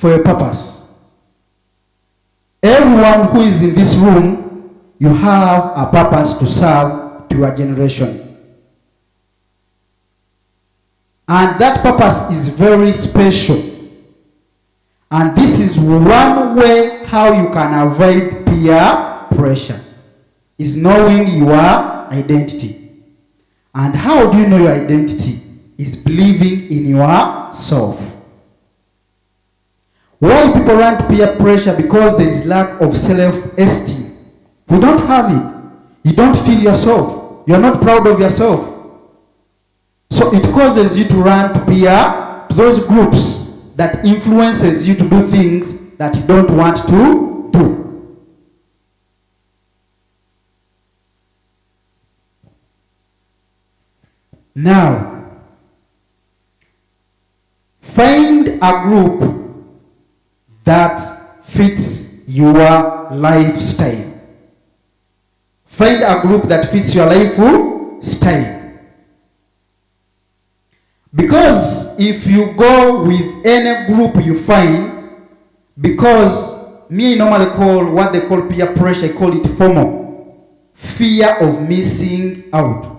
for a purpose. Everyone who is in this room, you have a purpose to serve to your generation. And that purpose is very special. And this is one way how you can avoid peer pressure, is knowing your identity. And how do you know your identity? Is believing in yourself. Why people run to peer pressure? Because there is lack of self-esteem. You don't have it. You don't feel yourself. You're not proud of yourself. So it causes you to run to peer, to those groups that influences you to do things that you don't want to do. Now, find a group that fits your lifestyle. Find a group that fits your lifestyle. Because if you go with any group you find, because me normally call what they call peer pressure, I call it FOMO, fear of missing out.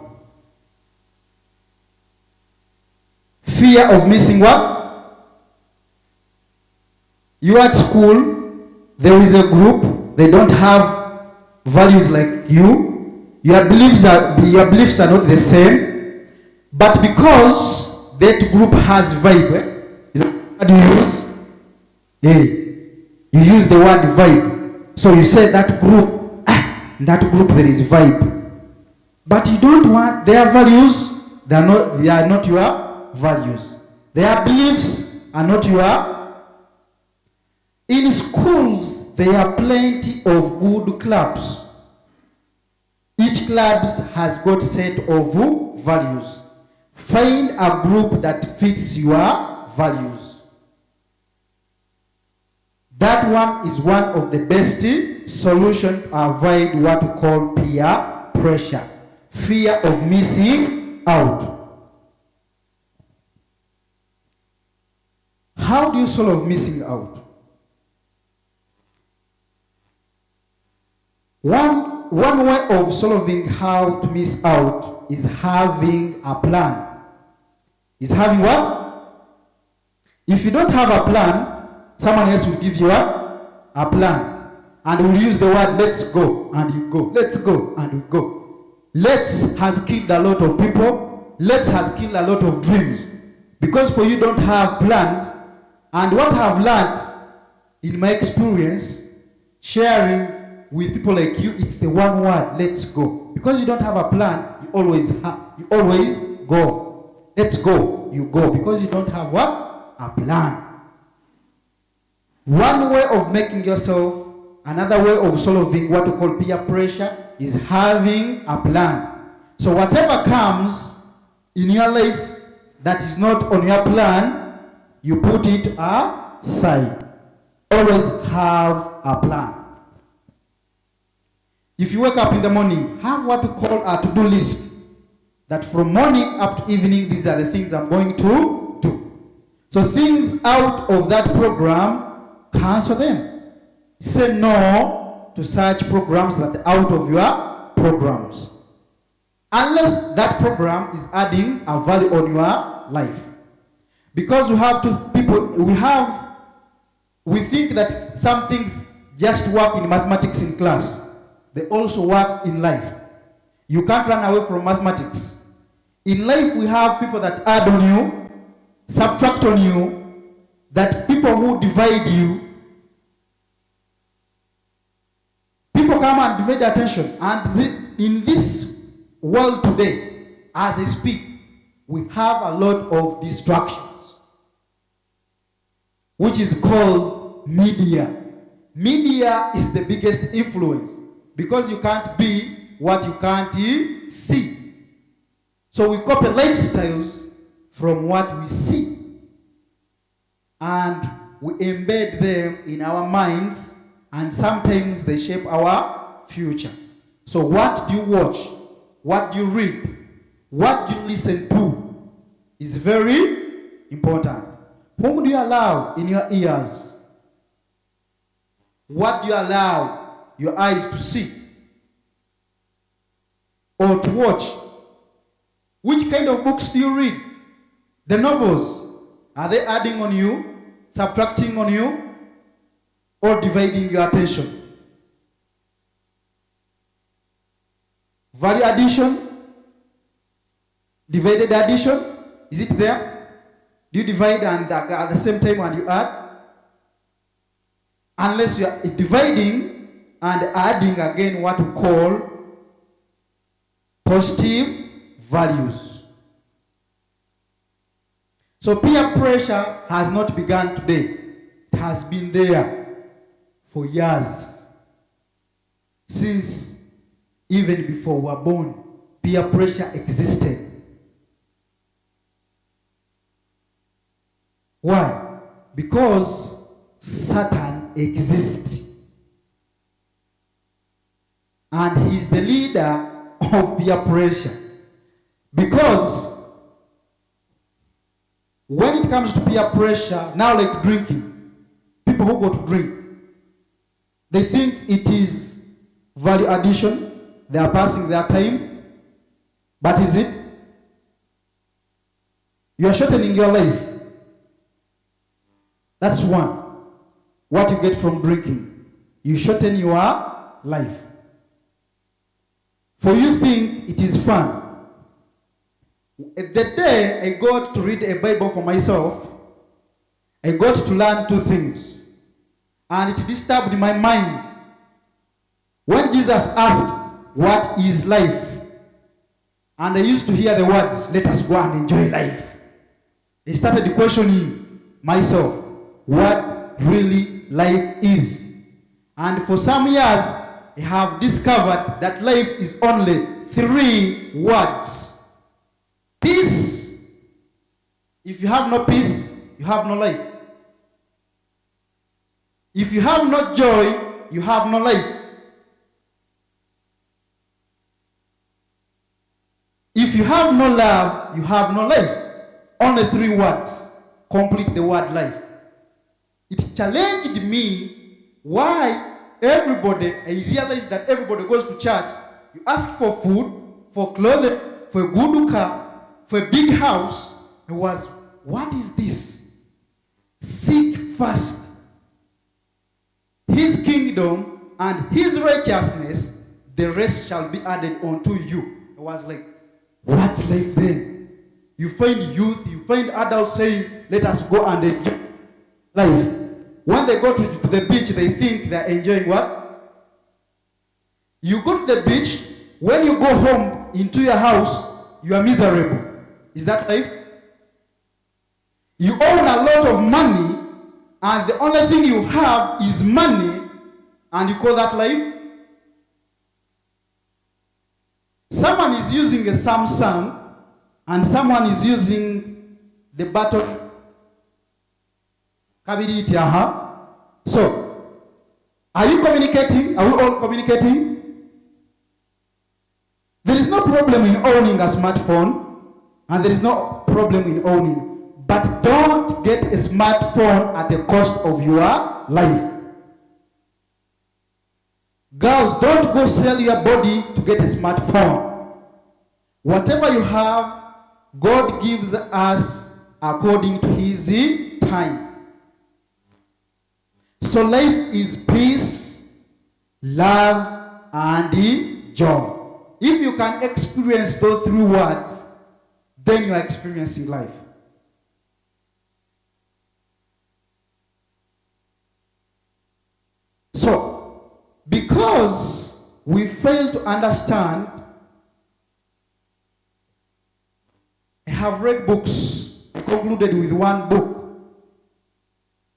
Fear of missing what? You are at school, there is a group, they don't have values like you, your beliefs are not the same, but because that group has vibe. Is that what you use? Yeah. You use the word vibe. So you say that group, in that group there is vibe. But you don't want their values, they are not your values. Their beliefs are not your. In schools, there are plenty of good clubs. Each club has got set of values. Find a group that fits your values. That one is one of the best solutions to avoid what we call peer pressure, fear of missing out. How do you solve missing out? One way of solving how to miss out is having a plan. Is having what? If you don't have a plan, someone else will give you a plan. And will use the word let's go, and you go. Let's go, and you go. Let's has killed a lot of people. Let's has killed a lot of dreams. Because for you don't have plans. And what I've learned in my experience, sharing with people like you, it's the one word, let's go. Because you don't have a plan, you always go. Let's go, you go. Because you don't have what? A plan. One way of making yourself, another way of solving what we call peer pressure is having a plan. So whatever comes in your life that is not on your plan, you put it aside. Always have a plan. If you wake up in the morning, have what we call a to-do list. That from morning up to evening, these are the things I'm going to do. So things out of that program, cancel them. Say no to such programs that are out of your programs. Unless that program is adding a value on your life. Because we think that some things just work in mathematics in class. They also work in life. You can't run away from mathematics. In life, we have people that add on you, subtract on you, that people who divide you. People come and divide attention. And in this world today, as I speak, we have a lot of distractions, which is called media. Media is the biggest influence because you can't be what you can't see. So we copy lifestyles from what we see. And we embed them in our minds, and sometimes they shape our future. So what do you watch? What do you read? What do you listen to is very important. Whom do you allow in your ears? What do you allow your eyes to see or to watch? Which kind of books do you read? The novels, are they adding on you, subtracting on you, or dividing your attention? Value addition, divided addition, is it there? Do you divide and at the same time and you add? Unless you are dividing and adding again what we call positive values. So peer pressure has not begun today. It has been there for years. Since even before we were born, peer pressure existed. Why? Because Satan exists. And he's the leader of peer pressure. Because when it comes to peer pressure, now like drinking, people who go to drink, they think it is value addition, they are passing their time, but is it? You are shortening your life. That's one. What you get from drinking, you shorten your life. For you think it is fun. The day I got to read a Bible for myself, I got to learn two things. And it disturbed my mind. When Jesus asked, what is life? And I used to hear the words, let us go and enjoy life. I started questioning myself, what really life is. And for some years, I have discovered that life is only 3 words. Peace. If you have no peace, you have no life. If you have no joy, you have no life. If you have no love, you have no life. Only 3 words complete the word life. It challenged me why everybody, I realized that everybody goes to church. You ask for food, for clothing, for a good car, for a big house. It was, what is this? Seek first his kingdom and his righteousness, the rest shall be added unto you. It was like, what's life then? You find youth, you find adults saying, let us go and enjoy life. When they go to the beach, they think they're enjoying what? You go to the beach, when you go home into your house, you are miserable. Is that life? You own a lot of money, and the only thing you have is money, and you call that life? Someone is using a Samsung, and someone is using the button. So, are you communicating? Are we all communicating? There is no problem in owning a smartphone, and there is no problem in owning. But don't get a smartphone at the cost of your life. Girls, don't go sell your body to get a smartphone. Whatever you have, God gives us according to his time. So life is peace, love, and joy. If you can experience those 3 words, then you are experiencing life. So, because we fail to understand, I have read books. I concluded with one book.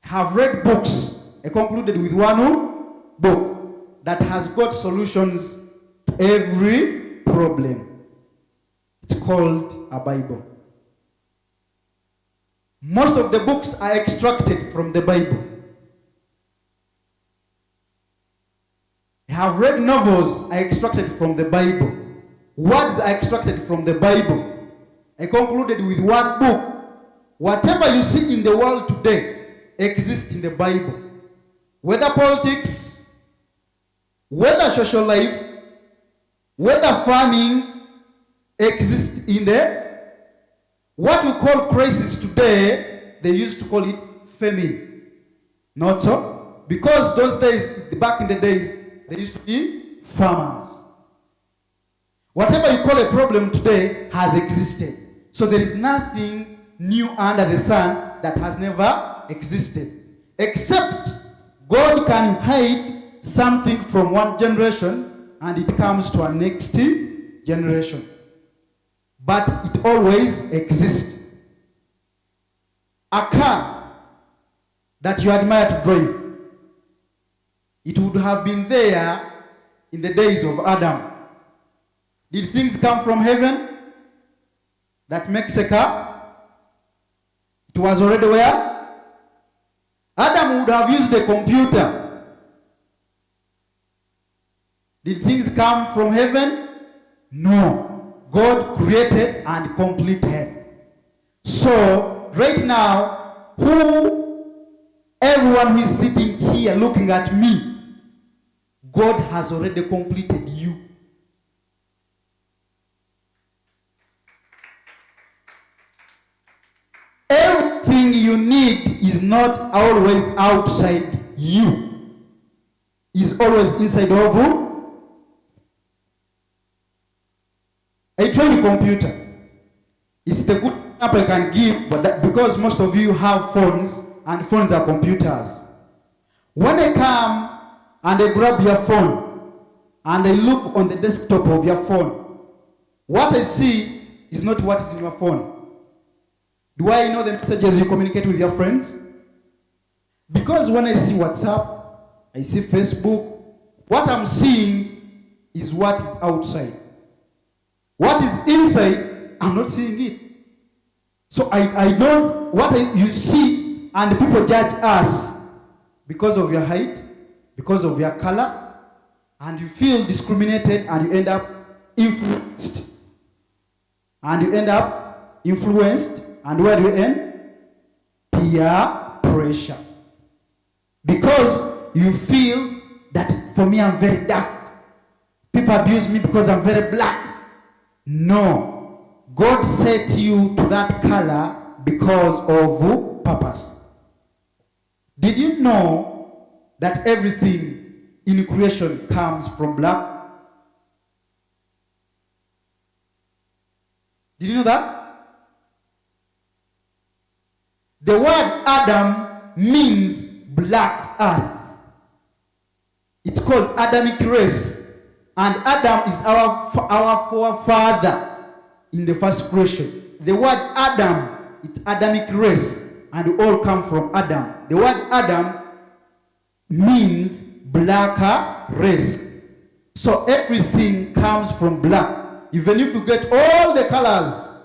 I have read books. I concluded with one book that has got solutions to every problem. It's called a Bible. Most of the books are extracted from the Bible. I have read novels are extracted from the Bible. Words are extracted from the Bible. I concluded with one book. Whatever you see in the world today exists in the Bible. Whether politics, whether social life, whether farming exists in the, what we call crisis today, they used to call it famine. Not so? Because those days, back in the days, they used to be farmers. Whatever you call a problem today has existed. So there is nothing new under the sun that has never existed. Except God can hide something from one generation and it comes to our next generation. But it always exists. A car that you admire to drive, it would have been there in the days of Adam. Did things come from heaven that makes a car? It was already where? Adam would have used a computer. Did things come from heaven? No. God created and completed. So, right now, everyone who is sitting here looking at me, God has already completed you. Everything you need is not always outside you. It's always inside of you. A training computer is the good example I can give, but that, because most of you have phones and phones are computers. When I come and I grab your phone and I look on the desktop of your phone, what I see is not what is in your phone. Do I know the messages you communicate with your friends? Because when I see WhatsApp, I see Facebook, what I'm seeing is what is outside. What is inside, I'm not seeing it. So I don't, you see, and people judge us because of your height, because of your color, and you feel discriminated and you end up influenced. And where do you end? Peer pressure. Because you feel that for me I'm very dark. People abuse me because I'm very black. No. God set you to that color because of purpose. Did you know that everything in creation comes from black? Did you know that? The word Adam means black earth. It's called Adamic race. And Adam is our forefather in the first creation. The word Adam, it's Adamic race. And we all come from Adam. The word Adam means black race. So everything comes from black. Even if you get all the colors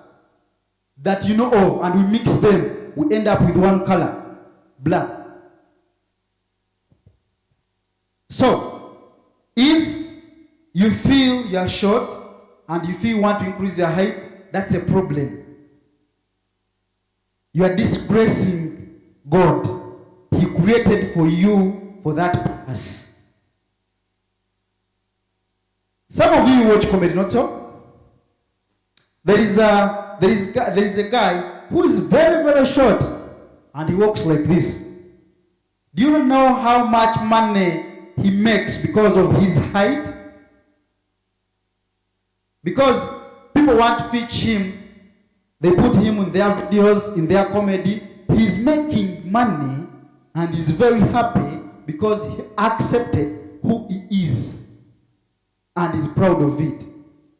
that you know of and we mix them, we end up with one color, black. So, if you feel you are short and if you want to increase your height, that's a problem. You are disgracing God. He created for you for that purpose. Some of you watch comedy, not so? There is a guy who is very, very short and he walks like this. Do you know how much money he makes because of his height? Because people want to feature him, they put him in their videos, in their comedy. He's making money and he's very happy because he accepted who he is and is proud of it.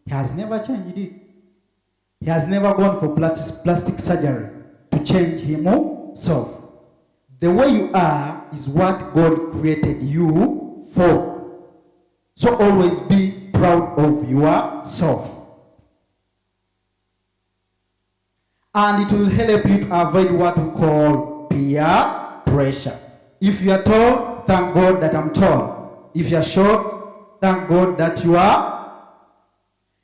He has never changed it. He has never gone for plastic surgery to change himself. The way you are is what God created you for. So always be proud of yourself. And it will help you to avoid what we call peer pressure. If you are tall, thank God that I'm tall. If you are short, thank God that you are.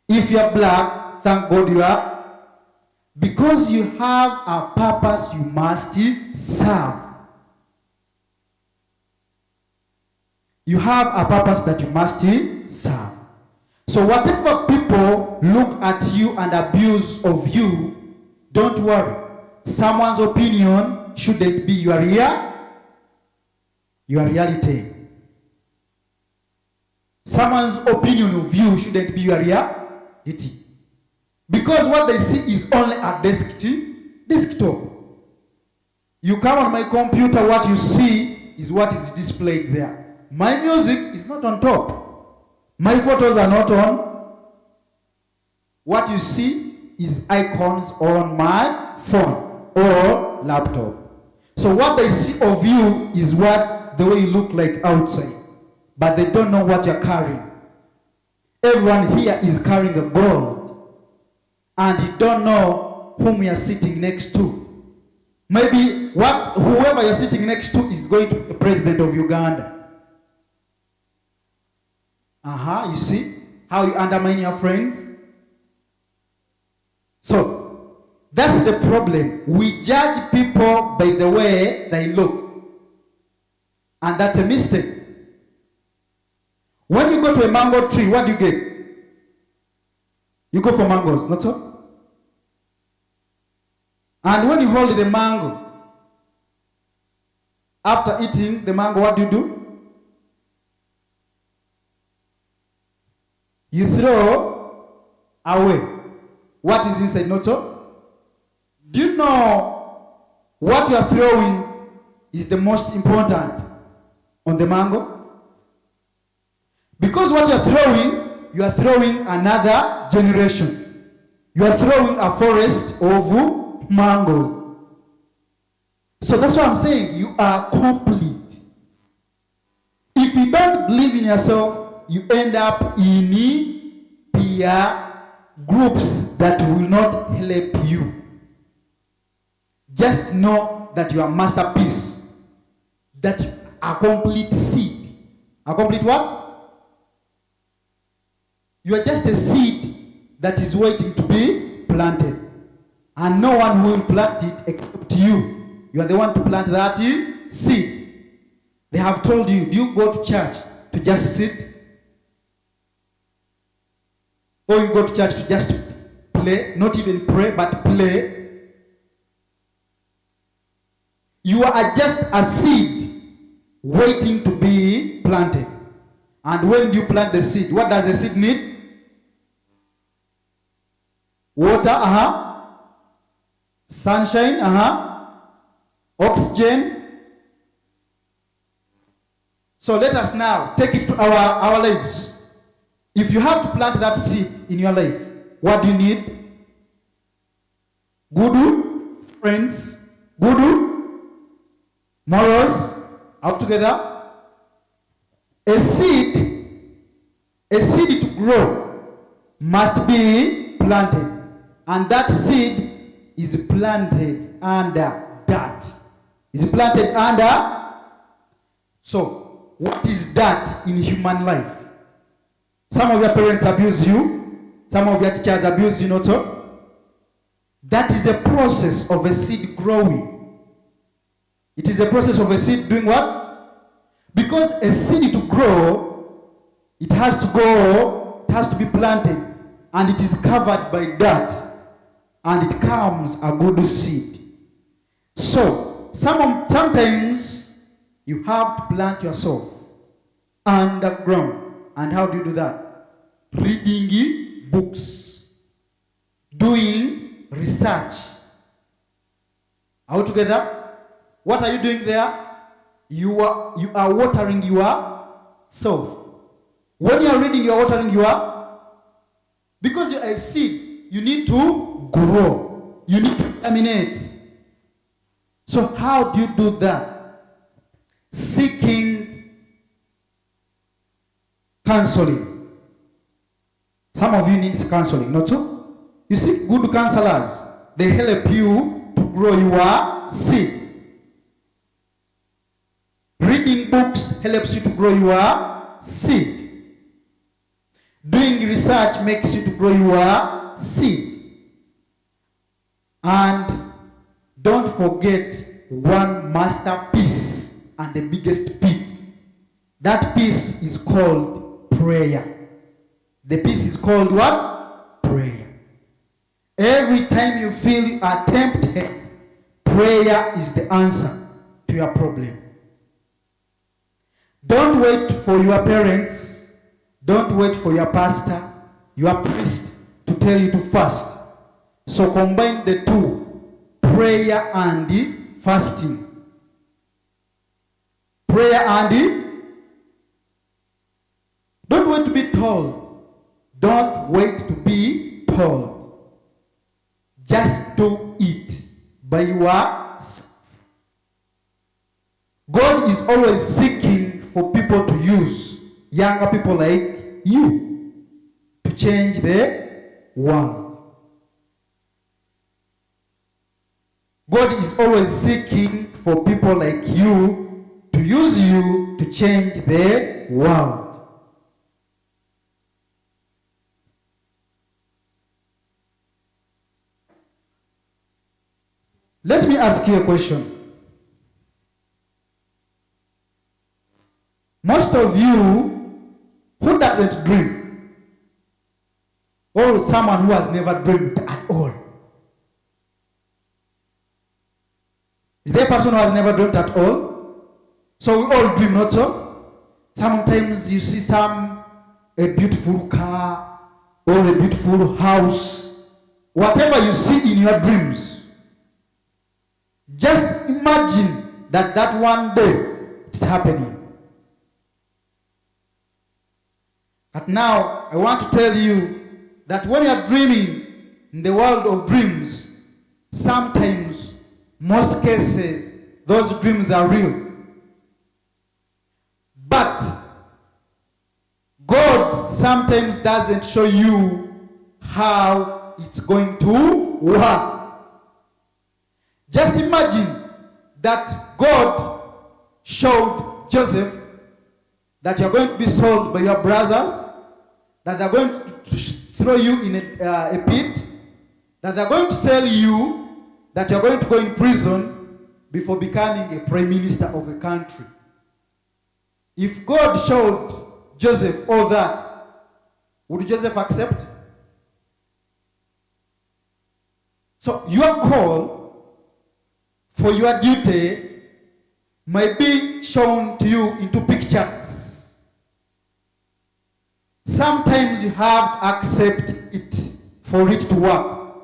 If you are black, thank God you are. Because you have a purpose you must serve. You have a purpose that you must serve. So whatever people look at you and abuse of you, don't worry. Someone's opinion shouldn't be your reality. Someone's opinion of you shouldn't be your reality. Because what they see is only a desktop. You come on my computer, what you see is what is displayed there. My music is not on top. My photos are not on. What you see is icons on my phone or laptop. So what they see of you is what the way you look like outside. But they don't know what you're carrying. Everyone here is carrying a gold. And you don't know whom you're sitting next to. Maybe whoever you're sitting next to is going to be the president of Uganda. You see how you undermine your friends? So, that's the problem. We judge people by the way they look. And that's a mistake. When you go to a mango tree, what do you get? You go for mangoes, not so? And when you hold the mango, after eating the mango, what do? You throw away what is inside, not so? Do you know what you are throwing is the most important on the mango? Because what you are throwing another generation. You are throwing a forest of mangoes. So that's what I'm saying. You are complete. If you don't believe in yourself, you end up in peer groups that will not help you. Just know that you are a masterpiece. That you are a complete seed. A complete what? You are just a seed that is waiting to be planted. And no one will plant it except you. You are the one to plant that seed. They have told you, do you go to church to just sit? Or you go to church to just play, not even pray, but play? You are just a seed waiting to be planted. And when you plant the seed, what does the seed need? Water, sunshine, oxygen. So let us now take it to our lives. If you have to plant that seed in your life, what do you need? Good friends, good morals, out together. A seed to grow must be planted. And that seed is planted under dirt. Is planted under. So, what is dirt in human life? Some of your parents abuse you. Some of your teachers abuse you, not so? That is a process of a seed growing. It is a process of a seed doing what? Because a seed to grow, it has to be planted, and it is covered by dirt, and it comes a good seed. So, sometimes you have to plant yourself underground. And how do you do that? Reading books, doing research. All together, what are you doing there? You are watering yourself. When you are reading, you are watering because you are a seed. You need to grow. You need to germinate. So how do you do that? Seeking counseling. Some of you need counseling, not so? You seek good counselors. They help you to grow your seed. Reading books helps you to grow your seed. Doing research makes you to grow your seed. And don't forget one masterpiece and the biggest bit. That peace is called prayer. The peace is called what? Prayer. Every time you feel you are tempted, prayer is the answer to your problem. Don't wait for your parents. Don't wait for your pastor, your priest to tell you to fast. So combine the two, prayer and fasting. Prayer and don't wait to be told. Don't wait to be told. Just do it by yourself. God is always seeking for people to use, younger people like you, to change the world. God is always seeking for people like you to use you to change the world. Let me ask you a question. Most of you, who doesn't dream? Or someone who has never dreamed at all? Is there a person who has never dreamed at all? So we all dream, not so? Sometimes you see a beautiful car or a beautiful house. Whatever you see in your dreams, just imagine that one day it's happening. But now I want to tell you that when you are dreaming in the world of dreams, sometimes, most cases, those dreams are real. But God sometimes doesn't show you how it's going to work. Just imagine that God showed Joseph that you're going to be sold by your brothers, that they're going to throw you in a pit, that they're going to sell you, that you're going to go in prison before becoming a prime minister of a country. If God showed Joseph all that, would Joseph accept? So your call for your duty might be shown to you into pictures. Sometimes you have to accept it for it to work.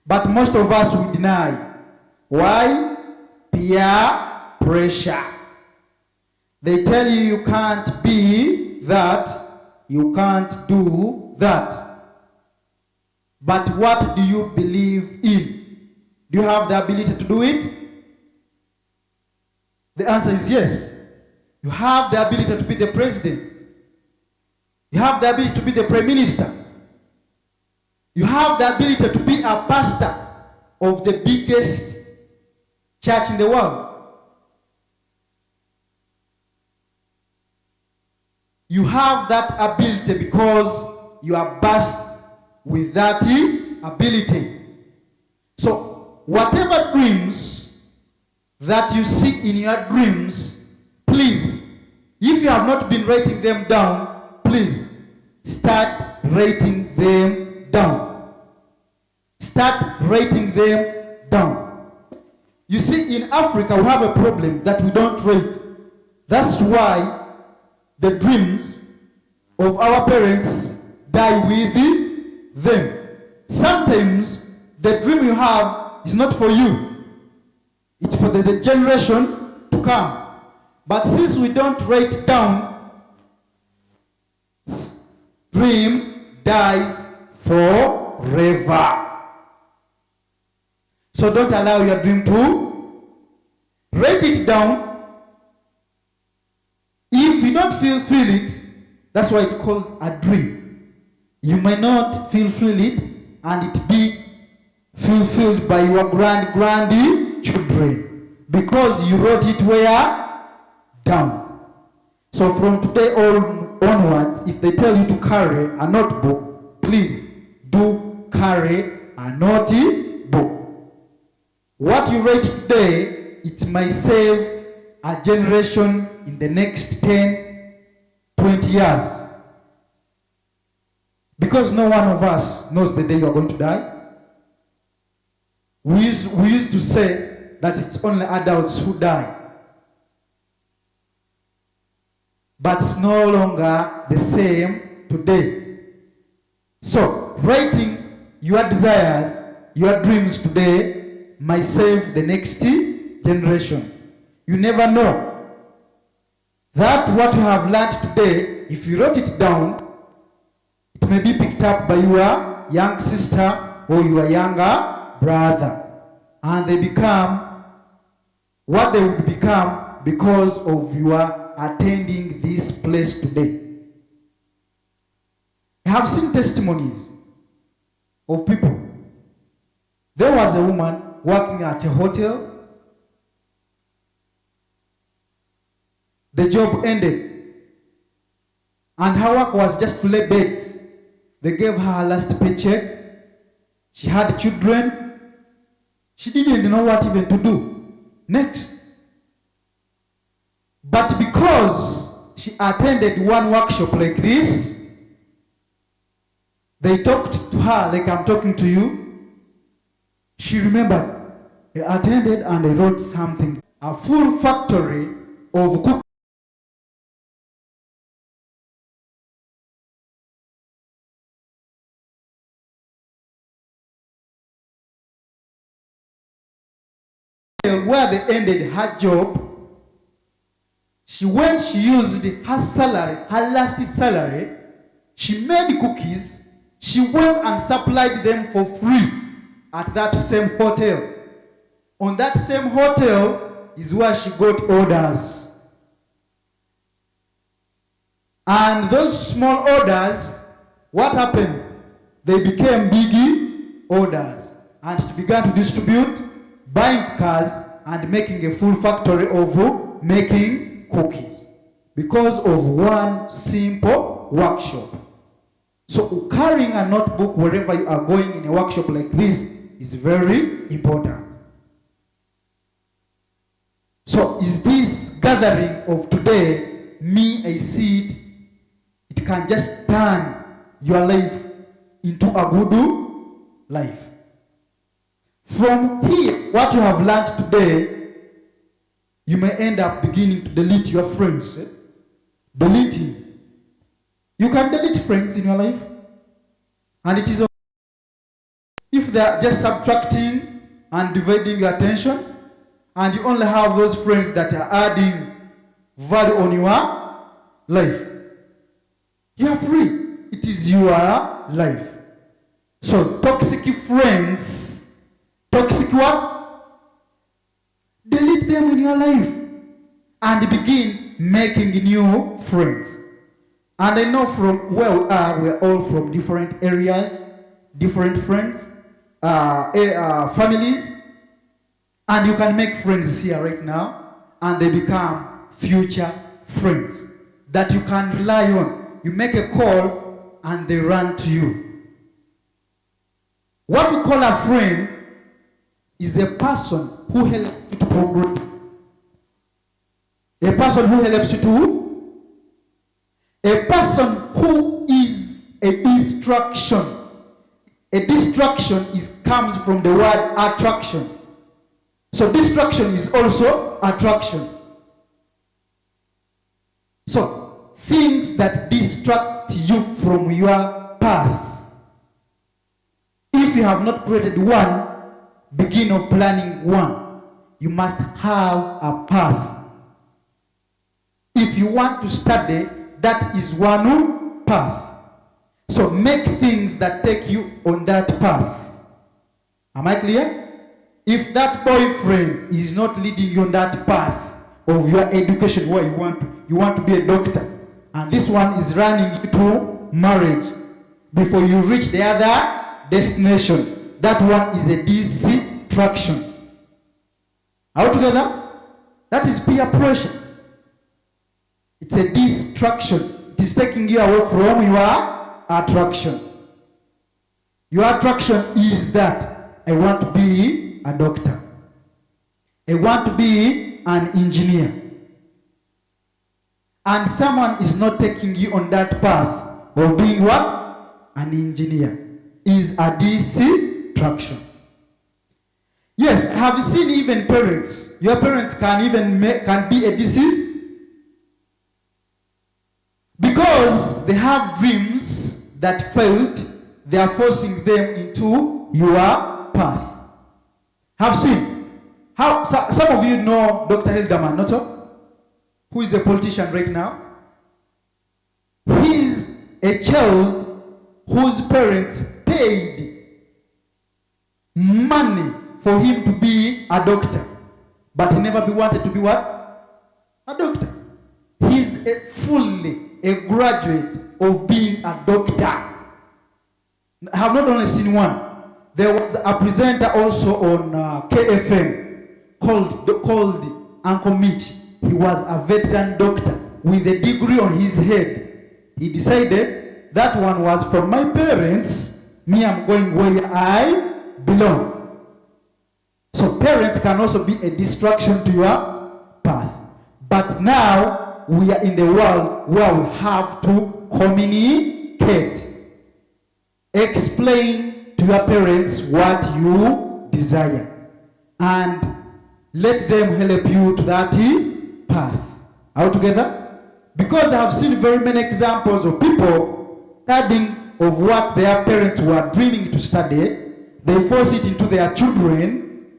But most of us will deny. Why? Peer pressure. They tell you you can't be that, you can't do that. But what do you believe in? Do you have the ability to do it? The answer is yes. You have the ability to be the president. You have the ability to be the prime minister. You have the ability to be a pastor of the biggest church in the world. You have that ability because you are blessed with that ability. So, whatever dreams that you see in your dreams, please, if you have not been writing them down, please start writing them down. Start writing them down. You see, in Africa, we have a problem that we don't write. That's why the dreams of our parents die with them. Sometimes the dream you have is not for you. It's for the generation to come. But since we don't write down, dream dies forever. So don't allow your dream to write it down. If you don't feel it, that's why it's called a dream. You may not feel it and it be fulfilled by your grandchildren because you wrote it where? Down. So from today onwards, if they tell you to carry a notebook, please do carry a notebook. What you write today, it may save a generation in the next 10, 20 years. Because no one of us knows the day you are going to die. We used to say that it's only adults who die. But it's no longer the same today. So, writing your desires, your dreams today might save the next generation. You never know that what you have learned today, if you wrote it down, it may be picked up by your young sister or your younger brother, and they become what they would become because of your attending this place today. I have seen testimonies of people. There was a woman working at a hotel. The job ended, and her work was just to lay beds. They gave her her last paycheck. She had children. She didn't know what even to do next. But because she attended one workshop like this, they talked to her like I'm talking to you. She remembered. I attended and I wrote something. A full factory of cooking. Where they ended her job, she used her salary, her last salary, she made cookies, she went and supplied them for free at that same hotel. On that same hotel is where she got orders. And those small orders, what happened? They became big orders. And she began to distribute, buying cars and making a full factory of making cookies because of one simple workshop. So carrying a notebook wherever you are going in a workshop like this is very important. So is this gathering of today, me, I see it, it can just turn your life into a good life. From here, what you have learned today, you may end up beginning to delete your friends. Deleting. You can delete friends in your life. And it is okay if they are just subtracting and dividing your attention, and you only have those friends that are adding value on your life. You are free. It is your life. So toxic friends, toxic what? Delete them in your life and begin making new friends. And I know from where we are, we're all from different areas, different friends, families, and you can make friends here right now, and they become future friends that you can rely on. You make a call, and they run to you. What we call a friend is a person who helps you to progress. A person who helps you to. A person who is a distraction. A distraction comes from the word attraction. So distraction is also attraction. So things that distract you from your path. If you have not created one, begin of planning one. You must have a path. If you want to study, that is one path. So make things that take you on that path. Am I clear? If that boyfriend is not leading you on that path of your education where you want to be a doctor, and this one is running you to marriage before you reach the other destination, that one is a distraction. Are we together? That is peer pressure. It's a distraction. It is taking you away from your attraction. Your attraction is that I want to be a doctor. I want to be an engineer. and someone is not taking you on that path of being what? An engineer, is a distraction. Yes, have you seen even parents? Your parents can even can be a DC because they have dreams that failed. They are forcing them into your path. Have seen how some of you know Dr. Hildeman, not so? Who is a politician right now? He is a child whose parents paid money for him to be a doctor, but he never wanted to be what? A doctor. He's fully a graduate of being a doctor. I have not only seen one. There was a presenter also on KFM called Uncle Mitch. He was a veteran doctor with a degree on his head. He decided that one was from my parents. Me, I'm going where I belong. So parents can also be a distraction to your path. But now we are in the world where we have to communicate. Explain to your parents what you desire and let them help you to that path. Are we together? Because I have seen very many examples of people studying of what their parents were dreaming to study. They force it into their children,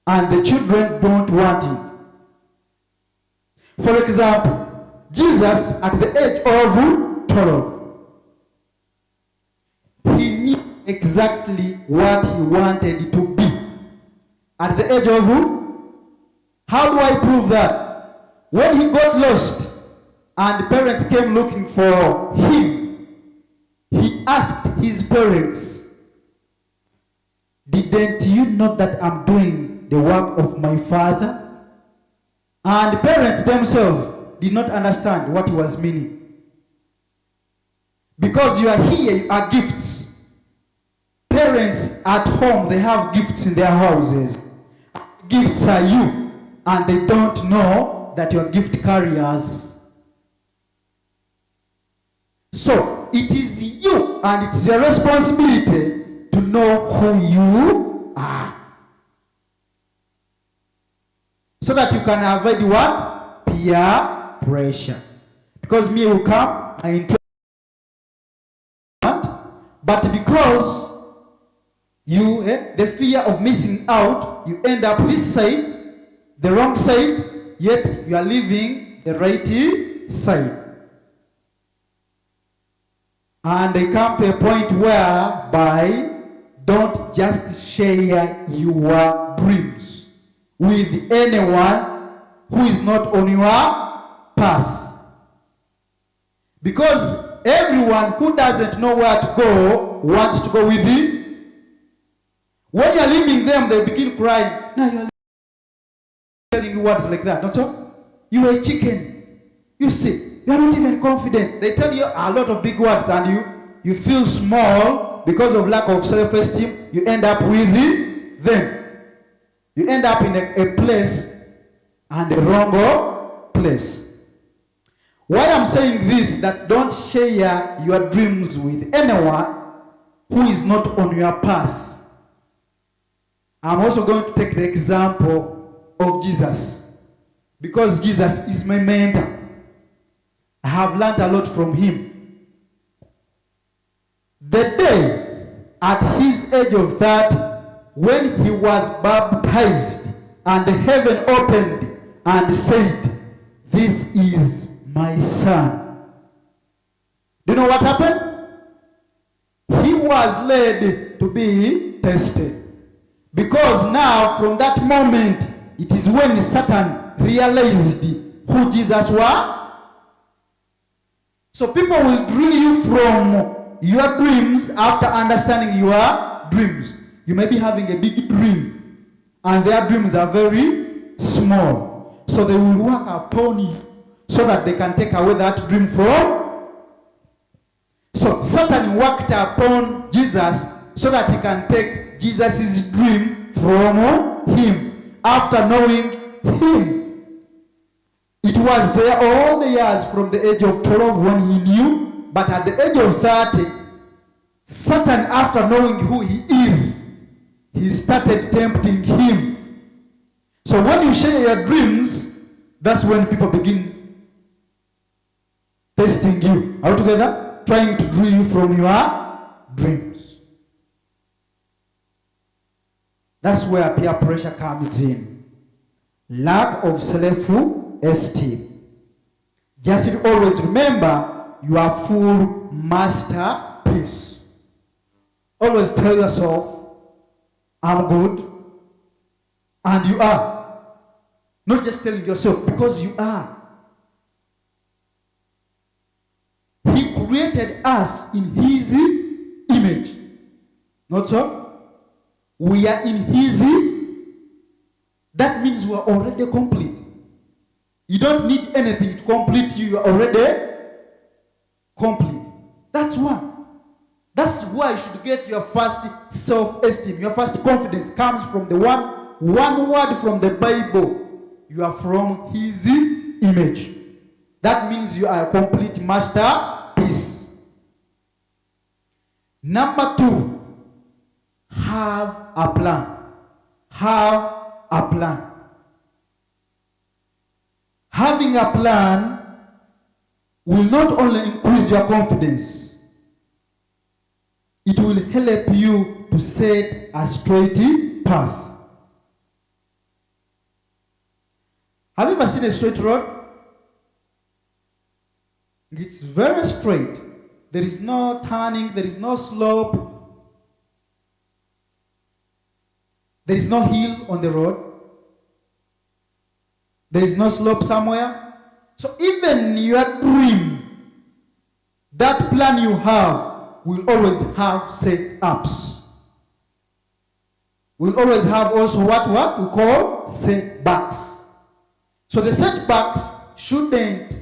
and the children don't want it. For example, Jesus at the age of 12, he knew exactly what he wanted to be. At the age of, how do I prove that? When he got lost and parents came looking for him, he asked his parents, "Didn't you know that I'm doing the work of my father?" And the parents themselves did not understand what he was meaning. Because you are here, you are gifts. Parents at home, they have gifts in their houses. Gifts are you, and they don't know that you are gift carriers. So it is you, and it is your responsibility to know who you are, so that you can avoid what? Peer pressure. Because me will come, I interest, but because you, the fear of missing out, you end up this side, the wrong side, yet you are leaving the right side. And they come to a point whereby don't just share your dreams with anyone who is not on your path. Because everyone who doesn't know where to go wants to go with you. When you're leaving them, they begin crying. Now you're telling you words like that, not so? You are a chicken. You see, you are not even confident. They tell you a lot of big words and you feel small because of lack of self-esteem. You end up with them. You end up in a place and the wrong place. Why I'm saying this, that don't share your dreams with anyone who is not on your path. I'm also going to take the example of Jesus, because Jesus is my mentor. I have learned a lot from him. The day at his age of 30, when he was baptized and heaven opened and said, "This is my son." Do you know what happened? He was led to be tested. Because now, from that moment, it is when Satan realized who Jesus was. So people will drill you from your dreams after understanding your dreams. You may be having a big dream, and their dreams are very small. So they will work upon you so that they can take away that dream from. So Satan worked upon Jesus so that he can take Jesus' dream from him after knowing him. It was there all the years from the age of 12 when he knew, but at the age of 30, Satan, after knowing who he is, he started tempting him. So when you share your dreams, that's when people begin testing you. Are we together? Trying to drill you from your dreams. That's where peer pressure comes in. Lack of self-esteem. Just always remember you are full masterpiece. Always tell yourself, I'm good, and you are. Not just telling yourself, because you are. He created us in his image. Not so? We are in his. That means we are already complete. You don't need anything to complete you. You are already complete. That's one. That's why you should get your first self-esteem. Your first confidence comes from the one word from the Bible. You are from his image. That means you are a complete masterpiece. Number 2, have a plan. Have a plan. Having a plan will not only increase your confidence, it will help you to set a straight path. Have you ever seen a straight road? It's very straight. There is no turning, there is no slope. There is no hill on the road. There is no slope somewhere. So even your dream, that plan you have, will always have set-ups. We'll always have also what we call setbacks. So the setbacks shouldn't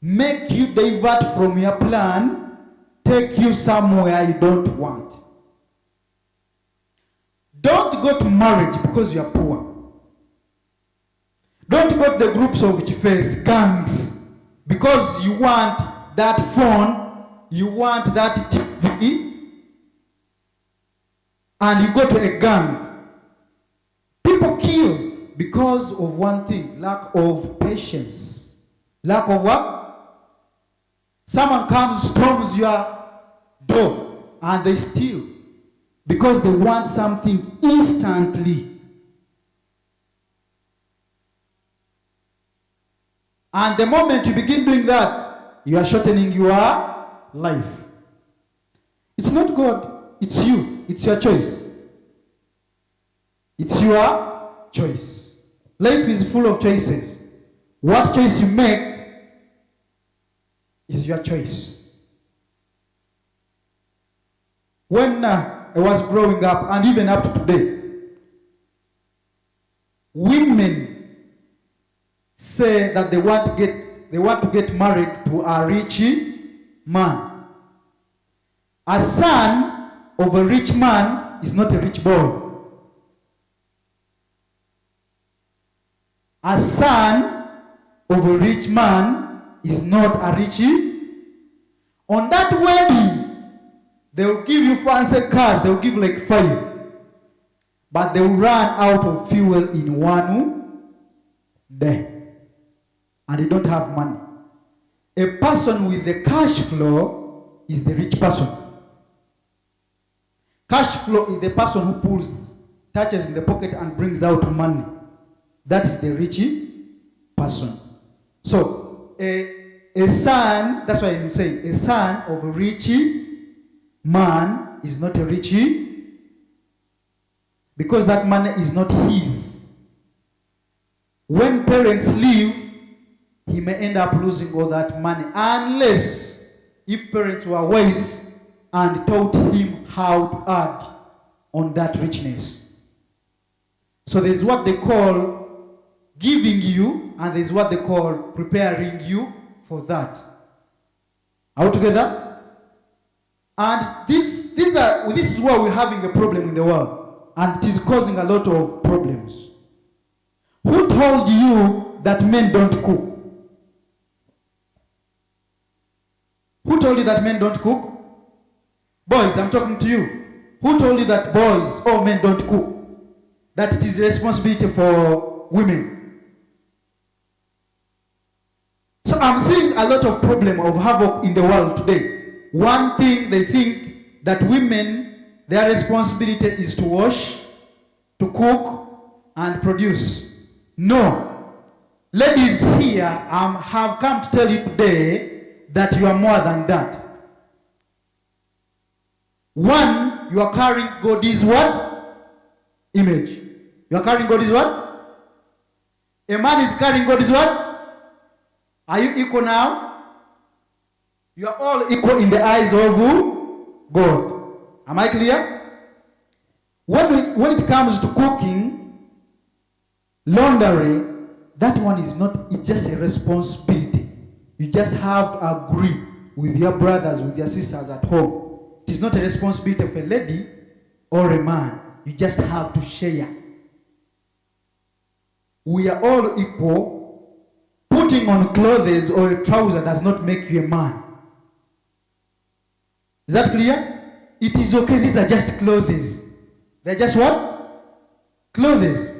make you divert from your plan, take you somewhere you don't want. Don't go to marriage because you are poor. Don't go to the groups of face gangs because you want that phone, you want that TV, and you go to a gang. People kill because of one thing, lack of patience. Lack of what? Someone comes, storms your door, and they steal because they want something instantly. And the moment you begin doing that, you are shortening your life. It's not God, it's you. It's your choice. It's your choice. Life is full of choices. What choice you make is your choice. When I was growing up, and even up to today, women say that they want to get married to a rich man. A son of a rich man is not a rich boy. A son of a rich man is not a rich. On that wedding, they will give you fancy cars. They will give like 5, but they will run out of fuel in 1 day. And they don't have money. A person with the cash flow is the rich person. Cash flow is the person who touches in the pocket and brings out money. That is the rich person. So, a son, that's why I'm saying, a son of a rich man is not a rich, because that money is not his. When parents leave, he may end up losing all that money, unless if parents were wise and taught him how to add on that richness. So there's what they call giving you, and there's what they call preparing you for that. Are we together? And this is why we're having a problem in the world, and it is causing a lot of problems. Who told you that men don't cook? Who told you that men don't cook? Boys, I'm talking to you. Who told you that boys or men don't cook? That it is a responsibility for women? So I'm seeing a lot of problem of havoc in the world today. One thing, they think that women, their responsibility is to wash, to cook, and produce. No. Ladies here have come to tell you today that you are more than that. One, you are carrying God's what? Image. You are carrying God's what? A man is carrying God's what? Are you equal now? You are all equal in the eyes of God. Am I clear? When it comes to cooking, laundry, that one is not, it's just a responsibility. You just have to agree with your brothers, with your sisters at home. It is not a responsibility of a lady or a man. You just have to share. We are all equal. Putting on clothes or a trouser does not make you a man. Is that clear? It is okay. These are just clothes. They're just what? Clothes.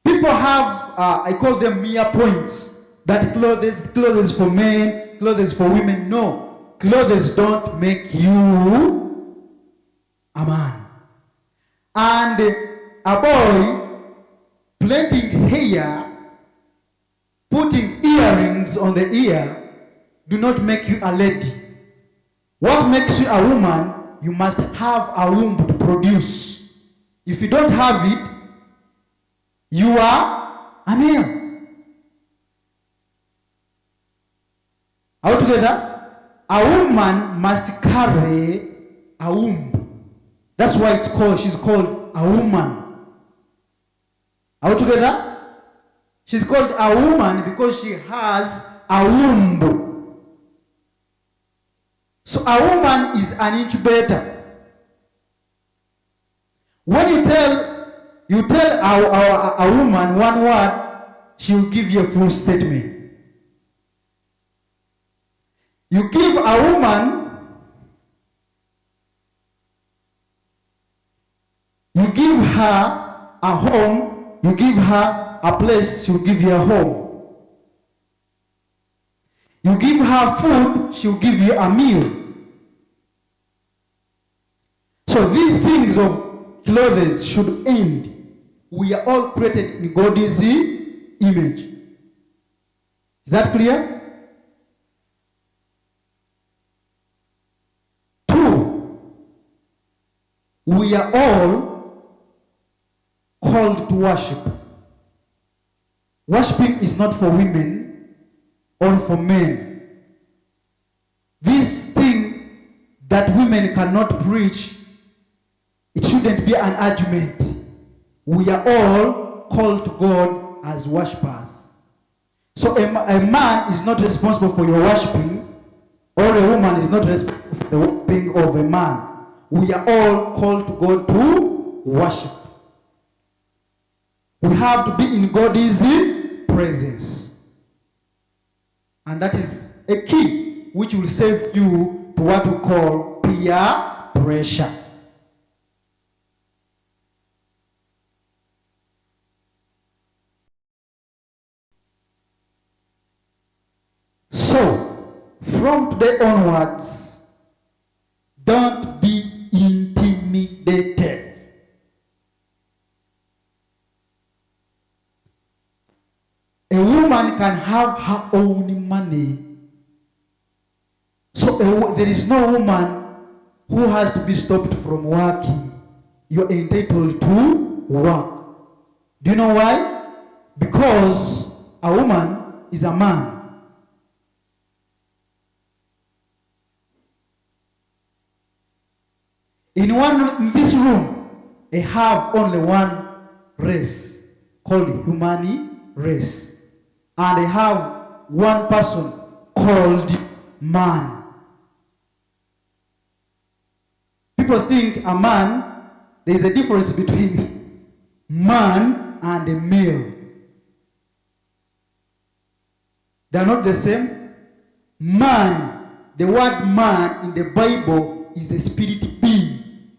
People have, I call them mere points. That clothes for men, clothes for women. No. Clothes don't make you a man. And a boy plaiting hair, putting earrings on the ear, do not make you a lady. What makes you a woman? You must have a womb to produce. If you don't have it, you are a male. Are we together? A woman must carry a womb. That's why she's called a woman. Are we together? She's called a woman because she has a womb. So a woman is an incubator. When you tell a woman one word, she will give you a full statement. You give a woman, you give her a home, you give her a place, she'll give you a home. You give her food, she'll give you a meal. So these things of clothes should end. We are all created in God's image. Is that clear? We are all called to worship. Worshiping is not for women or for men. This thing that women cannot preach, it shouldn't be an argument. We are all called to God as worshipers. So a man is not responsible for your worshiping, or a woman is not responsible for the worshiping of a man. We are all called to God to worship. We have to be in God's presence. And that is a key which will save you to what we call peer pressure. So, from today onwards, don't be intimidated. A woman can have her own money. So there is no woman who has to be stopped from working. You're entitled to work. Do you know why? Because a woman is a man. In this room, I have only one race called human race. And I have one person called man. People think a man, there is a difference between man and a male. They are not the same. Man, the word man in the Bible is a spirit being.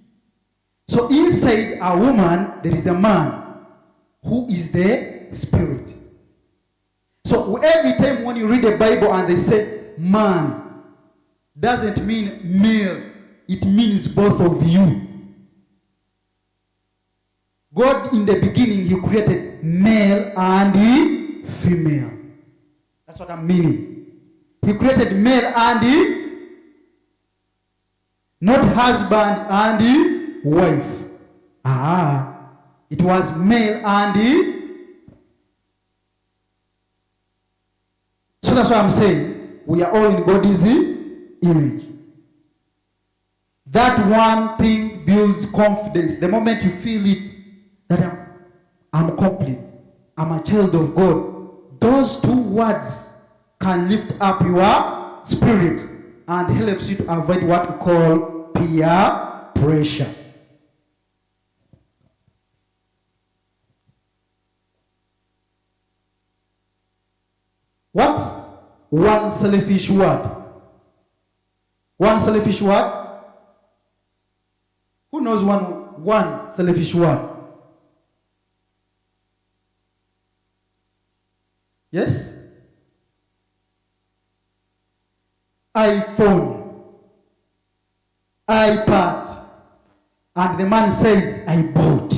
So inside a woman, there is a man who is the spirit. So every time when you read the Bible and they say man, doesn't mean male. It means both of you. God in the beginning, he created male and female. That's what I'm meaning. He created male and not husband and wife. It was male and so that's what I'm saying. We are all in God's image. That one thing builds confidence. The moment you feel it, that I'm complete, I'm a child of God, those two words can lift up your spirit and helps you to avoid what we call peer pressure. What's one selfish word? One selfish word? Who knows one selfish word? Yes? iPhone, iPad, and the man says, I bought.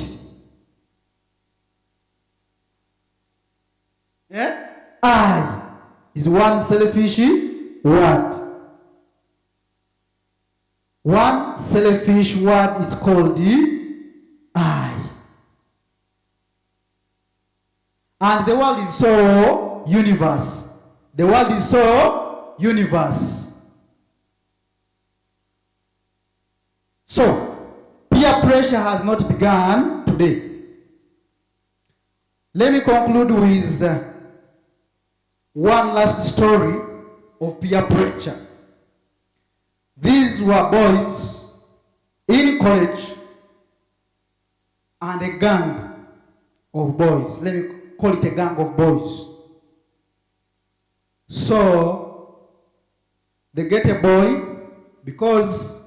Yeah? I is one selfish word. One selfish word is called the I. And the world is so universe. The world is so universe. So, peer pressure has not begun today. Let me conclude with one last story of peer pressure. These were boys in college and a gang of boys. Let me call it a gang of boys. So, they get a boy because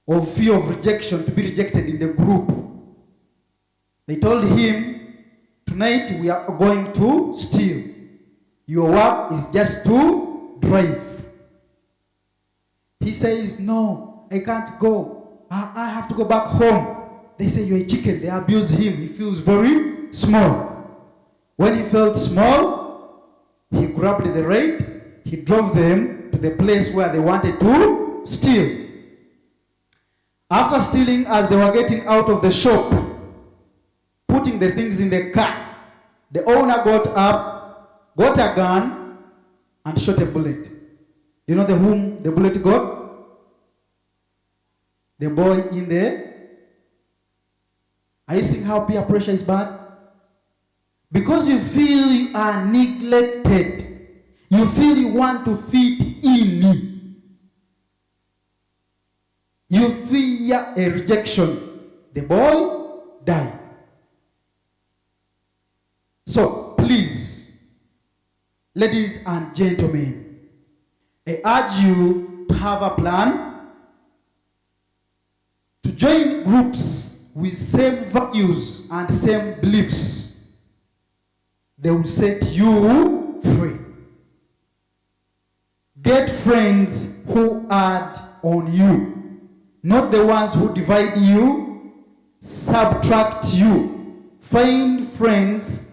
of fear of rejection, to be rejected in the group. They told him, tonight we are going to steal. Your work is just to drive. He says, no, I can't go. I have to go back home. They say, you're a chicken. They abuse him. He feels very small. When he felt small, he grabbed the raid. He drove them to the place where they wanted to steal. After stealing, as they were getting out of the shop, putting the things in the car, the owner got up, got a gun, and shot a bullet. You know whom the bullet got? The boy in there. Are you seeing how peer pressure is bad? Because you feel you are neglected. You feel you want to fit in. You fear a rejection. The boy died. So, please, ladies and gentlemen, I urge you to have a plan, to join groups with same values and same beliefs. They will set you free. Get friends who add on you, not the ones who divide you, subtract you. Find friends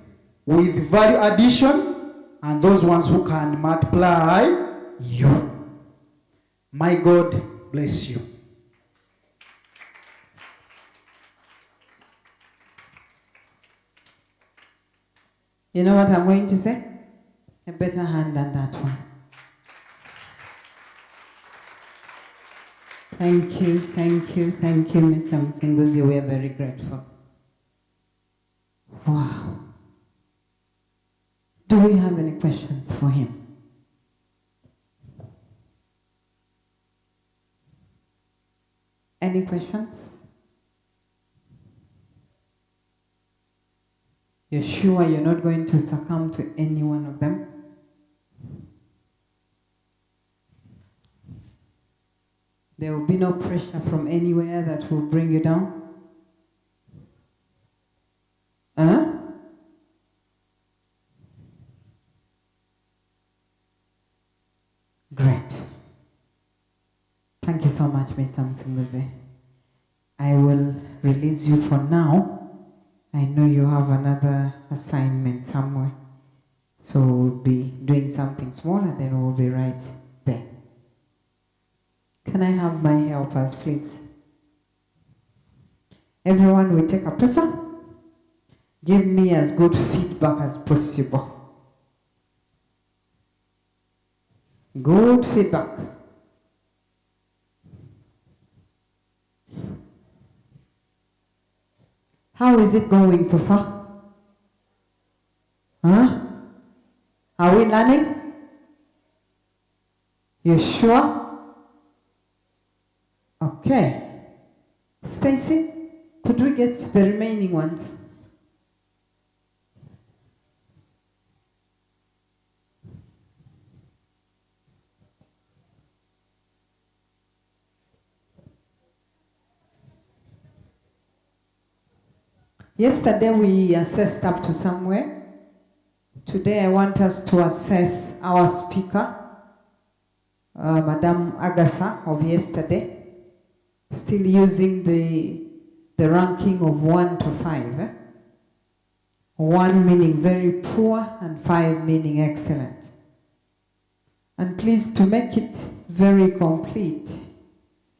with value addition and those ones who can multiply you. My God bless you. You know what I'm going to say? A better hand than that one. Thank you, Mr. MUSINGUZI. We are very grateful. Wow. Do we have any questions for him? Any questions? You're sure you're not going to succumb to any one of them? There will be no pressure from anywhere that will bring you down. Huh? Great. Thank you so much, Mr. MUSINGUZI. I will release you for now. I know you have another assignment somewhere. So we'll be doing something small and then we'll be right there. Can I have my helpers, please? Everyone will take a paper. Give me as good feedback as possible. Good feedback. How is it going so far? Huh? Are we learning? You sure? Okay. Stacy, could we get the remaining ones? Yesterday we assessed up to somewhere. Today I want us to assess our speaker, Madam Agatha of yesterday, still using the ranking of 1 to 5. 1 meaning very poor and 5 meaning excellent. And please, to make it very complete,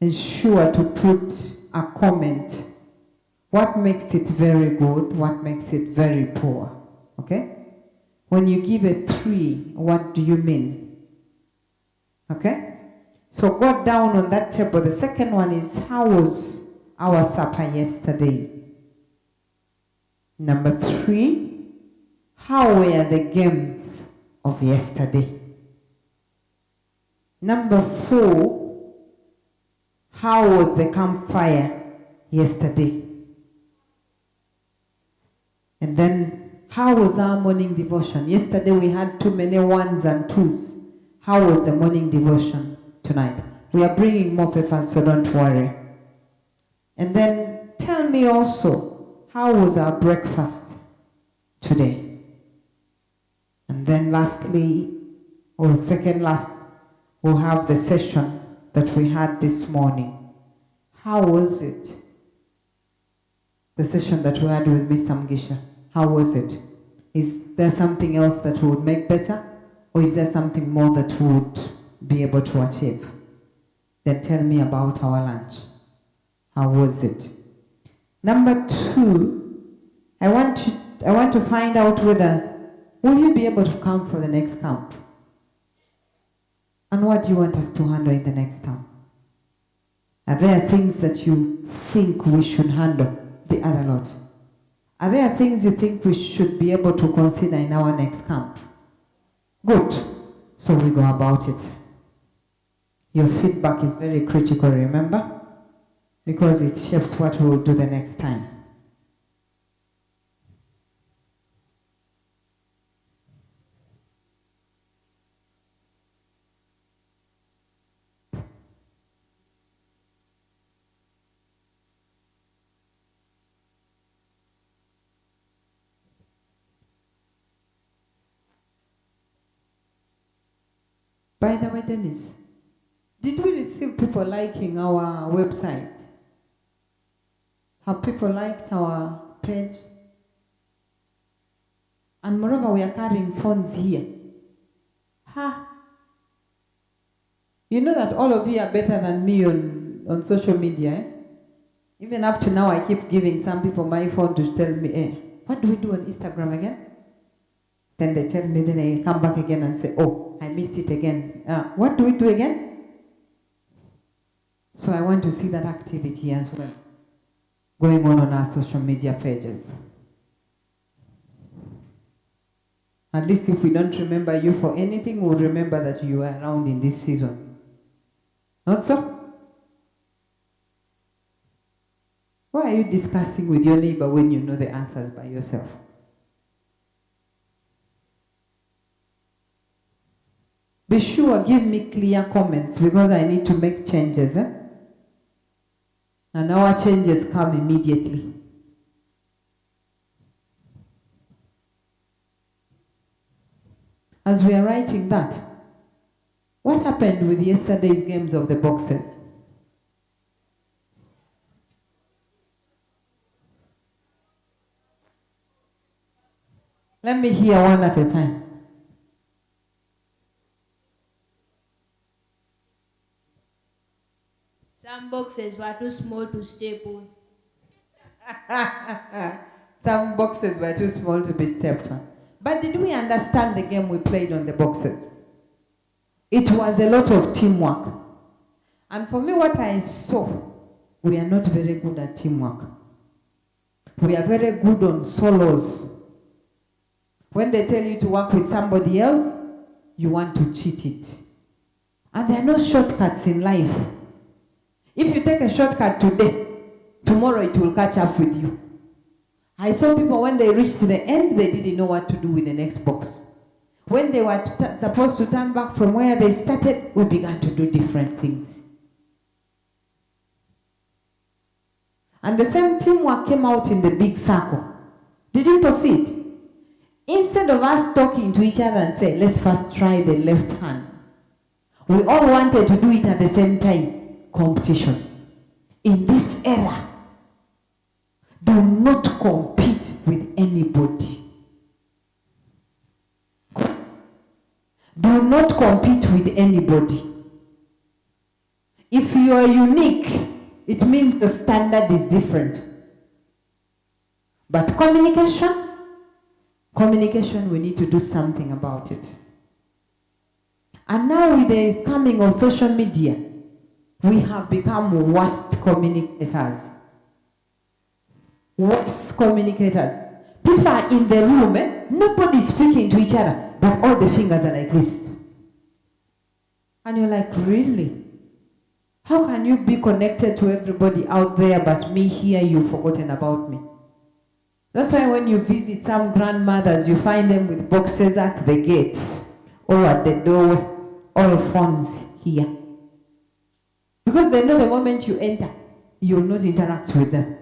ensure to put a comment. What makes it very good? What makes it very poor? Okay? When you give a 3, what do you mean? Okay? So go down on that table. The second one is, how was our supper yesterday? Number 3, how were the games of yesterday? Number 4, how was the campfire yesterday? And then, how was our morning devotion? Yesterday we had too many 1s and 2s. How was the morning devotion tonight? We are bringing more papers, so don't worry. And then, tell me also, how was our breakfast today? And then lastly, or second last, we'll have the session that we had this morning. How was it? The session that we had with Mr. Mugisha. How was it? Is there something else that we would make better? Or is there something more that we would be able to achieve? Then tell me about our lunch. How was it? Number 2, I want to find out whether, will you be able to come for the next camp? And what do you want us to handle in the next camp? Are there things that you think we should handle the other lot? Are there things you think we should be able to consider in our next camp? Good. So we go about it. Your feedback is very critical, remember? Because it shapes what we will do the next time. By the way, Dennis, did we receive people liking our website? Have people liked our page? And moreover, we are carrying phones here. Ha! You know that all of you are better than me on social media, eh? Even up to now, I keep giving some people my phone to tell me, what do we do on Instagram again? Then they tell me, then I come back again and say, oh, I missed it again. What do we do again? So I want to see that activity as well, going on our social media pages. At least if we don't remember you for anything, we'll remember that you were around in this season. Not so? Why are you discussing with your neighbor when you know the answers by yourself? Be sure, give me clear comments because I need to make changes. And our changes come immediately. As we are writing that, what happened with yesterday's games of the boxes? Let me hear one at a time. Some boxes were too small to staple. Some boxes were too small to be stepped on. But did we understand the game we played on the boxes? It was a lot of teamwork. And for me, what I saw, we are not very good at teamwork. We are very good on solos. When they tell you to work with somebody else, you want to cheat it. And there are no shortcuts in life. If you take a shortcut today, tomorrow it will catch up with you. I saw people when they reached the end, they didn't know what to do with the next box. When they were supposed to turn back from where they started, we began to do different things. And the same teamwork came out in the big circle. Did you perceive it? Instead of us talking to each other and say, let's first try the left hand, we all wanted to do it at the same time. Competition. In this era, do not compete with anybody. Do not compete with anybody. If you are unique, it means your standard is different. But communication, we need to do something about it. And now with the coming of social media, we have become worst communicators. Worst communicators. People are in the room, nobody is speaking to each other, but all the fingers are like this. And you're like, really? How can you be connected to everybody out there, but me here, you've forgotten about me? That's why when you visit some grandmothers, you find them with boxes at the gate or at the doorway, all phones here. Because they know the moment you enter, you will not interact with them.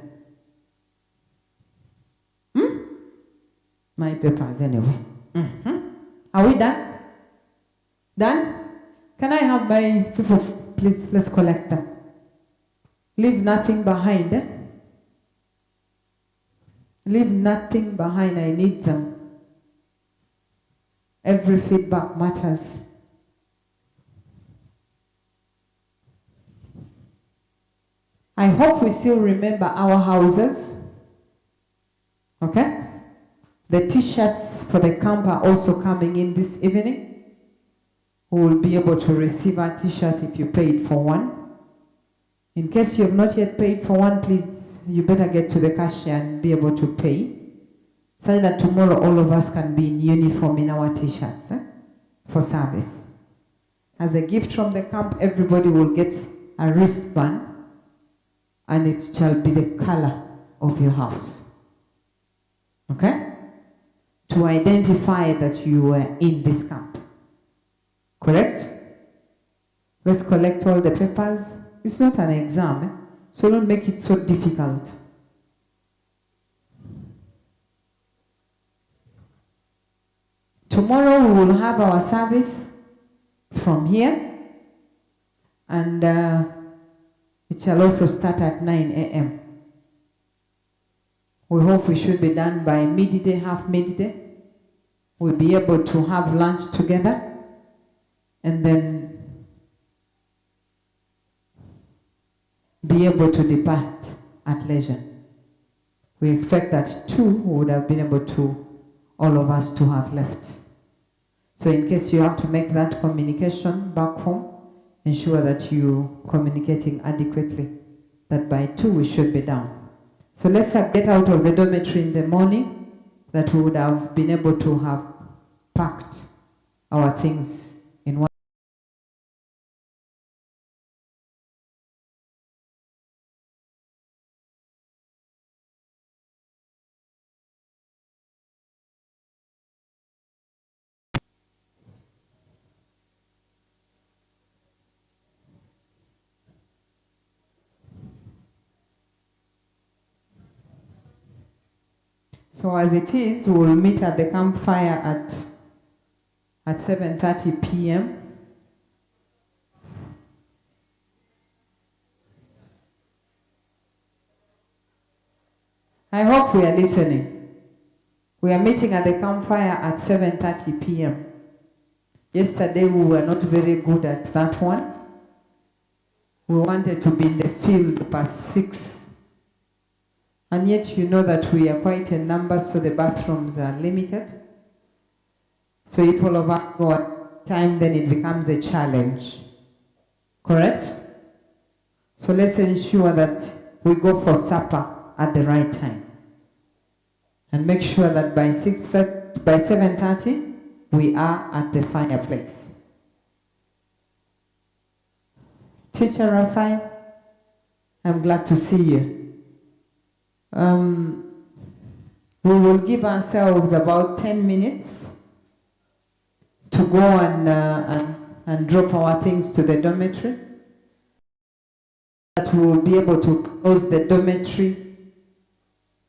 My papers anyway. Are we done? Done? Can I have my people, please, let's collect them. Leave nothing behind. Leave nothing behind, I need them. Every feedback matters. I hope we still remember our houses. Okay? The t-shirts for the camp are also coming in this evening. We will be able to receive a t-shirt if you paid for one. In case you have not yet paid for one, please, you better get to the cashier and be able to pay, so that tomorrow all of us can be in uniform in our t-shirts for service. As a gift from the camp, everybody will get a wristband, and it shall be the color of your house. Okay? To identify that you were in this camp. Correct? Let's collect all the papers. It's not an exam, so don't make it so difficult. Tomorrow we will have our service from here, and it shall also start at 9 a.m. We hope we should be done by midday, half midday. We'll be able to have lunch together, and then be able to depart at leisure. We expect that 2 would have been able to, all of us to have left. So in case you have to make that communication back home, ensure that you're communicating adequately, that by 2 we should be down. So let's get out of the dormitory in the morning, that we would have been able to have packed our things in one. So as it is, we will meet at the campfire at 7:30 p.m. I hope we are listening. We are meeting at the campfire at 7:30 p.m. Yesterday we were not very good at that one. We wanted to be in the field past 6. And yet you know that we are quite a number, so the bathrooms are limited. So if all of us go at time, then it becomes a challenge. Correct? So let's ensure that we go for supper at the right time. And make sure that by 7:30, we are at the fireplace. Teacher Raphael, I'm glad to see you. We will give ourselves about 10 minutes to go and drop our things to the dormitory. That we will be able to close the dormitory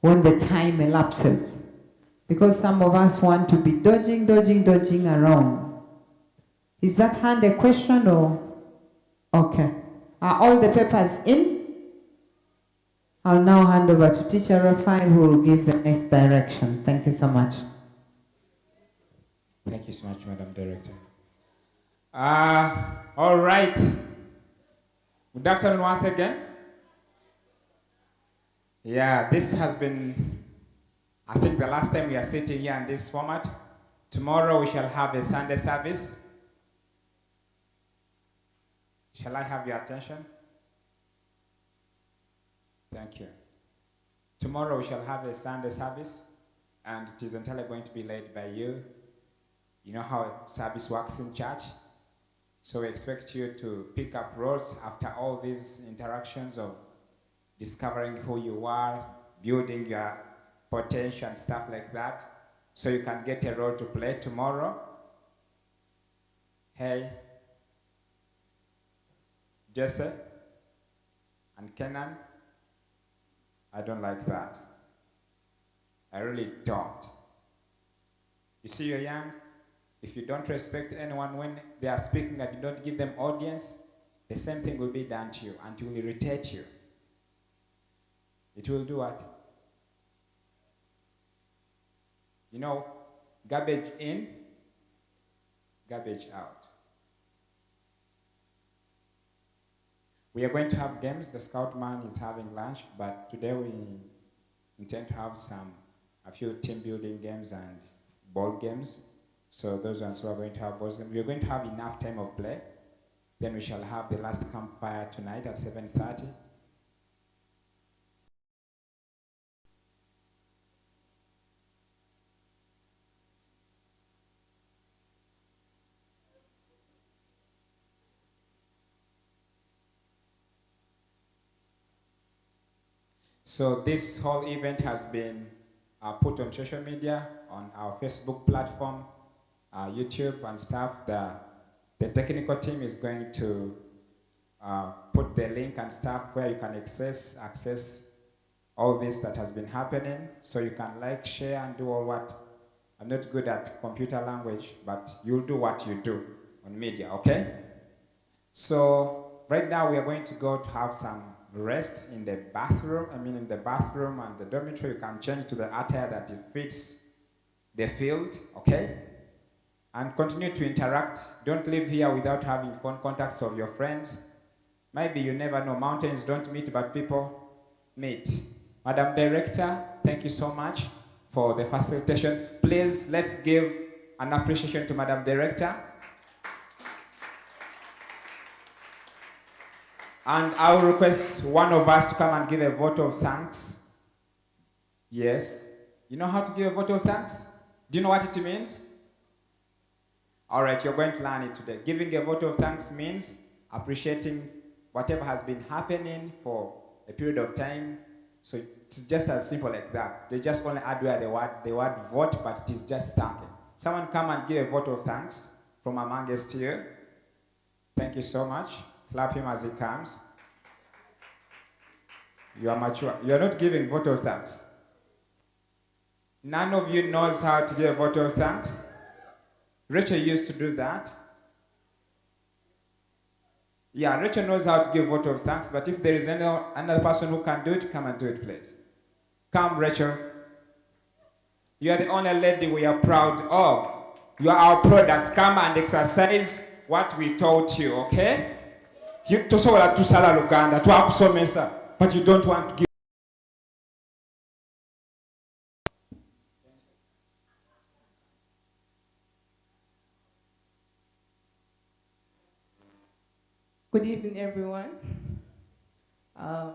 when the time elapses. Because some of us want to be dodging around. Is that hand a question or? Okay. Are all the papers in? I'll now hand over to Teacher Raphael, who will give the next direction. Thank you so much. Thank you so much, Madam Director. All right. Good afternoon once again. Yeah, this has been, I think, the last time we are sitting here in this format. Tomorrow we shall have a Sunday service. Shall I have your attention? Thank you. Tomorrow we shall have a Sunday service, and it is entirely going to be led by you. You know how service works in church. So we expect you to pick up roles after all these interactions of discovering who you are, building your potential and stuff like that, so you can get a role to play tomorrow. Hey, Jesse and Kenan, I don't like that. I really don't. You see, you're young. If you don't respect anyone when they are speaking and you don't give them audience, the same thing will be done to you and it will irritate you. It will do what? You know, garbage in, garbage out. We are going to have games. The Scoutman is having lunch, but today we intend to have a few team building games and ball games. So those ones who are going to have balls games, we are going to have enough time of play. Then we shall have the last campfire tonight at 7:30. So this whole event has been put on social media, on our Facebook platform, YouTube and stuff. The technical team is going to put the link and stuff where you can access all this that has been happening. So you can like, share, and do all what. I'm not good at computer language, but you'll do what you do on media, okay? So right now we are going to go to have some rest in the bathroom. In the bathroom and the dormitory. You can change to the attire that it fits the field, okay? And continue to interact. Don't leave here without having phone contacts of your friends. Maybe you never know. Mountains don't meet, but people meet. Madam Director, thank you so much for the facilitation. Please, let's give an appreciation to Madam Director. And I will request one of us to come and give a vote of thanks. Yes. You know how to give a vote of thanks? Do you know what it means? All right, you're going to learn it today. Giving a vote of thanks means appreciating whatever has been happening for a period of time. So it's just as simple like that. They just only add where the word vote, but it is just thanking. Someone come and give a vote of thanks from among us here. Thank you so much. Clap him as he comes. You are mature. You are not giving vote of thanks. None of you knows how to give a vote of thanks? Rachel used to do that. Yeah, Rachel knows how to give vote of thanks, but if there is another person who can do it, come and do it, please. Come, Rachel. You are the only lady we are proud of. You are our product. Come and exercise what we taught you, okay? You tosobola tusala Luganda, twakusomesa, but you don't want to give. Good evening, everyone. I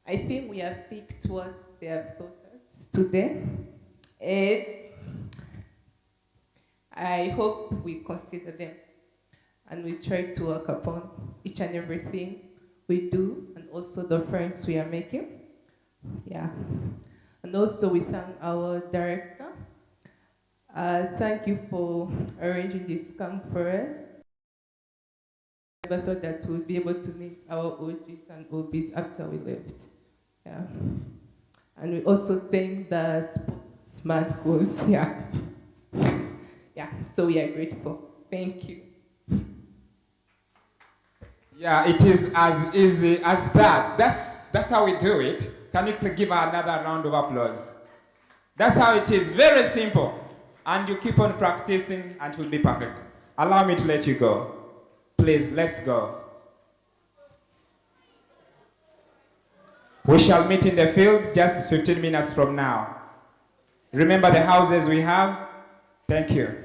think we have picked what they have taught us today. And I hope we consider them and we try to work upon each and everything we do and also the friends we are making. Yeah. And also we thank our director. Thank you for arranging this camp for us. I never thought that we'd be able to meet our OGs and OBs after we left. Yeah. And we also thank the sportsman who's here. Yeah, so we are grateful. Thank you. Yeah, it is as easy as that. That's how we do it. Can you give her another round of applause? That's how it is. Very simple. And you keep on practicing and it will be perfect. Allow me to let you go. Please, let's go. We shall meet in the field just 15 minutes from now. Remember the houses we have? Thank you.